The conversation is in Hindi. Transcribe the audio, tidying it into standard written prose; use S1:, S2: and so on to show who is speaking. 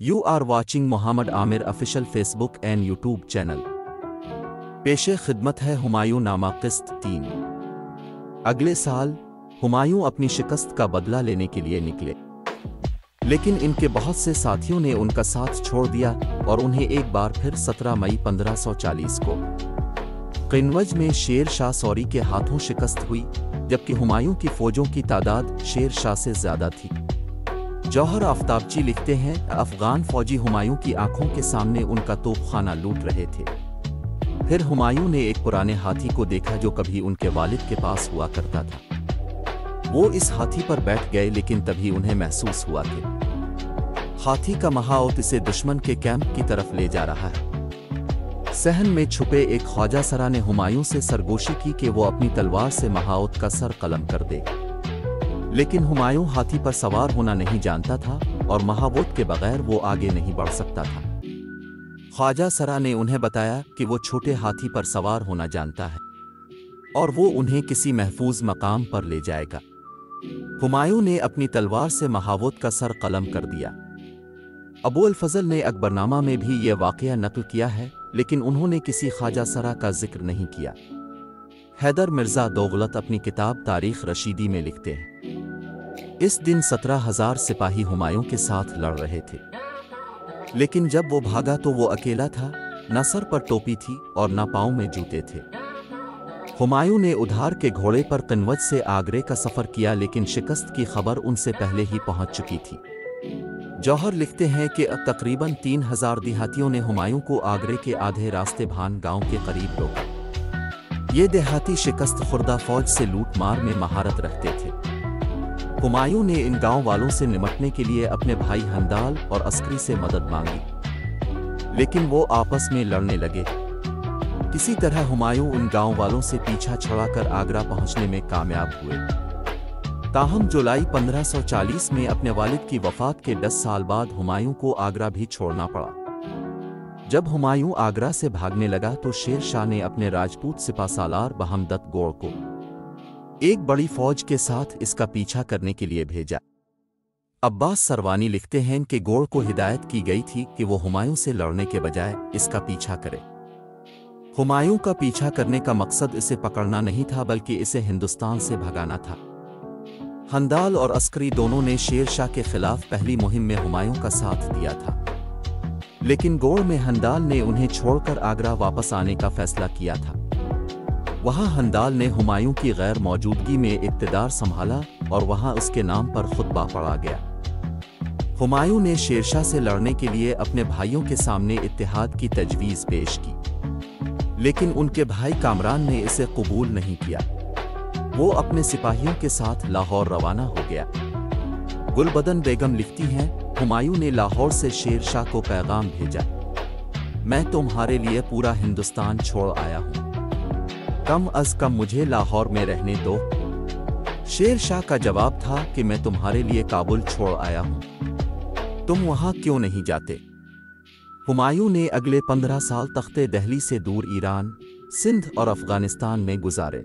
S1: You are watching Mohammad Aamir official Facebook and YouTube channel. पेशे खिदमत है हुमायूं नामा किस्त 3। अगले साल हुमायूं अपनी शिकस्त का बदला लेने के लिए निकले, लेकिन इनके बहुत से साथियों ने उनका साथ छोड़ दिया और उन्हें एक बार फिर 17 मई 1540 को किन्वज में शेर शाह सौरी के हाथों शिकस्त हुई, जबकि हुमायूं की फौजों की तादाद शेर शाह से ज्यादा थी। जौहर आफ्ताबची लिखते हैं, अफगान फौजी हुमायूं की आंखों के सामने उनका तोपखाना लूट रहे थे। फिर हुमायूं ने एक पुराने हाथी को देखा जो कभी उनके वालिद के पास हुआ करता था। वो इस हाथी पर बैठ गए, लेकिन तभी उन्हें महसूस हुआ कि हाथी का महाओत इसे दुश्मन के कैंप की तरफ ले जा रहा है। सहन में छुपे एक ख्वाजा सरा ने हुमायूं से सरगोशी की कि वो अपनी तलवार से महाओत का सर कलम कर दे, लेकिन हुमायूं हाथी पर सवार होना नहीं जानता था और महावोत के बगैर वो आगे नहीं बढ़ सकता था। ख्वाजा सरा ने उन्हें बताया कि वो छोटे हाथी पर सवार होना जानता है और वो उन्हें किसी महफूज मकाम पर ले जाएगा। हुमायूं ने अपनी तलवार से महावोत का सर कलम कर दिया। अबू अल फजल ने अकबरनामा में भी ये वाक़या नकल किया है, लेकिन उन्होंने किसी ख्वाजा सरा का जिक्र नहीं किया। हैदर मिर्ज़ा दोगलत अपनी किताब तारीख रशीदी में लिखते हैं, इस दिन 17,000 सिपाही हुमायूं के साथ लड़ रहे थे, लेकिन जब वो भागा तो वो अकेला था। न सर पर टोपी थी और न पाँव में जूते थे। हुमायूं ने उधार के घोड़े पर किन्वज से आगरे का सफ़र किया, लेकिन शिकस्त की खबर उनसे पहले ही पहुंच चुकी थी। जौहर लिखते हैं कि तकरीबन 3,000 देहातियों ने हुमायूं को आगरे के आधे रास्ते भान गांव के करीब रोका। ये देहाती शिकस्त खुर्दा फौज से लूट मार में महारत रखते थे। हुमायूं ने इन गांव वालों से निपटने के लिए अपने भाई हंदाल और अस्करी से मदद मांगी, लेकिन वो आपस में लड़ने लगे। किसी तरह हुमायूं उन गांव वालों से पीछा छुड़ाकर आगरा पहुंचने में कामयाब हुए। ताहम जुलाई 1540 में अपने वालिद की वफात के 10 साल बाद हुमायूं को आगरा भी छोड़ना पड़ा। जब हुमायूं आगरा से भागने लगा तो शेर शाह ने अपने राजपूत सिपाहसालार बहमदत गौड़ को एक बड़ी फौज के साथ इसका पीछा करने के लिए भेजा। अब्बास सरवानी लिखते हैं कि गौड़ को हिदायत की गई थी कि वो हुमायूं से लड़ने के बजाय इसका पीछा करे। हुमायूं का पीछा करने का मकसद इसे पकड़ना नहीं था, बल्कि इसे हिंदुस्तान से भगाना था। हंदाल और अस्करी दोनों ने शेर शाह के खिलाफ पहली मुहिम में हुमायूं का साथ दिया था, लेकिन गौड़ में हंदाल ने उन्हें छोड़कर आगरा वापस आने का फैसला किया था। वहां हंदाल ने हुमायूं की गैर मौजूदगी में इक़्तिदार संभाला और वहां उसके नाम पर खुतबा पढ़ा गया। हुमायूं ने शेरशाह से लड़ने के लिए अपने भाइयों के सामने इत्तेहाद की तजवीज़ पेश की, लेकिन उनके भाई कामरान ने इसे कबूल नहीं किया। वो अपने सिपाहियों के साथ लाहौर रवाना हो गया। गुलबदन बेगम लिखती हैं, हुमायूं ने लाहौर से शेर शाह को पैगाम भेजा, मैं तुम्हारे लिए पूरा हिंदुस्तान छोड़ आया हूँ, कम अज़ कम मुझे लाहौर में रहने दो। शेर शाह का जवाब था कि मैं तुम्हारे लिए काबुल छोड़ आया हूँ, तुम वहाँ क्यों नहीं जाते। हुमायूं ने अगले 15 साल तख्ते दहली से दूर ईरान, सिंध और अफगानिस्तान में गुजारे।